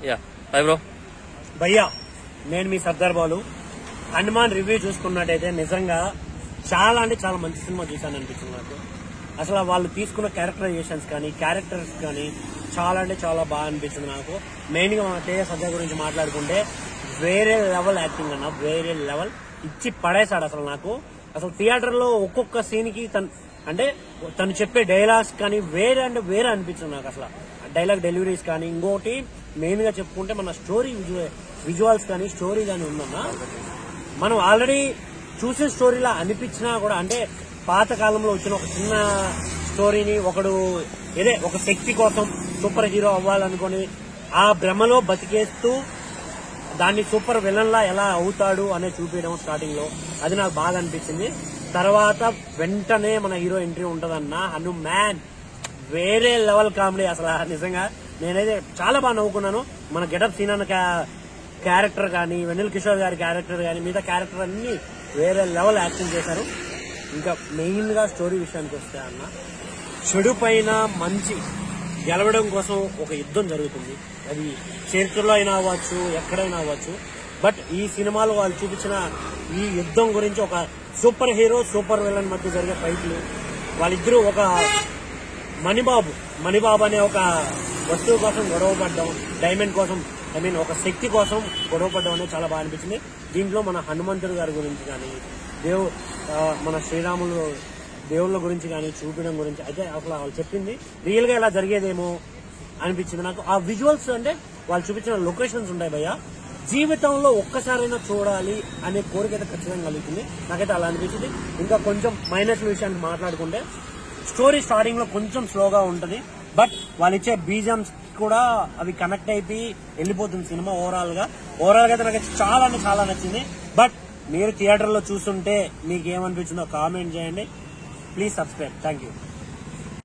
Bro భయ్యా, నేను మీ Sardar Balu. Hanuman review చూసుకున్నట్టయితే నిజంగా చాలా అంటే చాలా మంచి సినిమా చూశాను అనిపించింది నాకు. అసలు వాళ్ళు తీసుకున్న క్యారెక్టరైజేషన్స్ కానీ క్యారెక్టర్స్ కానీ చాలా అంటే చాలా బాగా అనిపించింది నాకు. మెయిన్ గా మన తేజ సజ్జా గురించి మాట్లాడుకుంటే వేరే లెవెల్ యాక్టింగ్ అన్న, వేరే లెవెల్ ఇచ్చి పడేశాడు అసలు నాకు. అసలు థియేటర్ లో ఒక్కొక్క సీన్ కి తను చెప్పే డైలాగ్స్ కానీ వేరే అంటే వేరే అనిపించింది నాకు. అసలు డైలాగ్ డెలివరీస్ కానీ, ఇంకోటి మెయిన్ గా చెప్పుకుంటే మన స్టోరీ విజువల్స్ కానీ స్టోరీ కానీ ఉందన్నా, మనం ఆల్రెడీ చూసిన స్టోరీలా అనిపించినా కూడా, అంటే పాత కాలంలో వచ్చిన ఒక చిన్న స్టోరీని ఒకడు ఒక శక్తి కోసం సూపర్ హీరో అవ్వాలనుకుని ఆ భ్రమలో బతికేస్తూ దాన్ని సూపర్ విలన్ లా ఎలా అవుతాడు అనే చూపించడం స్టార్టింగ్ లో, అది నాకు బాగా అనిపించింది. తర్వాత వెంటనే మన హీరో ఎంట్రీ ఉంటదన్న, హనుమాన్ వేరే లెవెల్ కామెడీ. అసలు నిజంగా నేనైతే చాలా బాగా నవ్వుకున్నాను. మన గెటప్ సీన్ అన్న క్యారెక్టర్ కానీ, వెన్నెల కిషోర్ గారి క్యారెక్టర్ కానీ, మిగతా క్యారెక్టర్ అన్ని వేరే లెవెల్ యాక్టింగ్ చేశారు. ఇంకా మెయిన్ గా స్టోరీ విషయానికి వస్తే అన్న, చెడు పైన మంచి గెలవడం కోసం ఒక యుద్ధం జరుగుతుంది. అది చరిత్రలో అయినా అవ్వచ్చు, ఎక్కడైనా అవ్వచ్చు. బట్ ఈ సినిమాలో వాళ్ళు చూపించిన ఈ యుద్ధం గురించి, ఒక సూపర్ హీరో సూపర్ విలన్ మధ్య జరిగే ఫైట్లు, వాళ్ళిద్దరూ ఒక మణిబాబు అనే ఒక వస్తువు కోసం గొడవపడ్డం, డైమండ్ కోసం, ఒక శక్తి కోసం గొడవపడ్డం అనేది చాలా బాగా అనిపించింది. దీంట్లో మన హనుమంతుడు గారి గురించి కానీ, మన శ్రీరాములు దేవుళ్ళ గురించి కానీ చూపించడం గురించి అయితే అసలు వాళ్ళు చెప్పింది రియల్ గా ఇలా జరిగేదేమో అనిపించింది నాకు. ఆ విజువల్స్ అంటే వాళ్ళు చూపించిన లొకేషన్స్ ఉంటాయి భయ్య, జీవితంలో ఒక్కసారైనా చూడాలి అనే కోరిక అయితే ఖచ్చితంగా కలుగుతుంది. నాకైతే అలా అనిపించింది. ఇంకా కొంచెం మైనస్ విషయానికి మాట్లాడుకుంటే, స్టోరీ స్టార్టింగ్ లో కొంచెం స్లోగా ఉంటది, బట్ వాళ్ళు ఇచ్చే బీజమ్స్ కూడా అవి కనెక్ట్ అయిపోయి వెళ్ళిపోతుంది సినిమా. ఓవరాల్ గా అయితే నాకు చాలా అంటే చాలా నచ్చింది. బట్ మీరు థియేటర్ లో చూస్తుంటే మీకు ఏమనిపించిందో కామెంట్ చేయండి. Please subscribe. Thank you.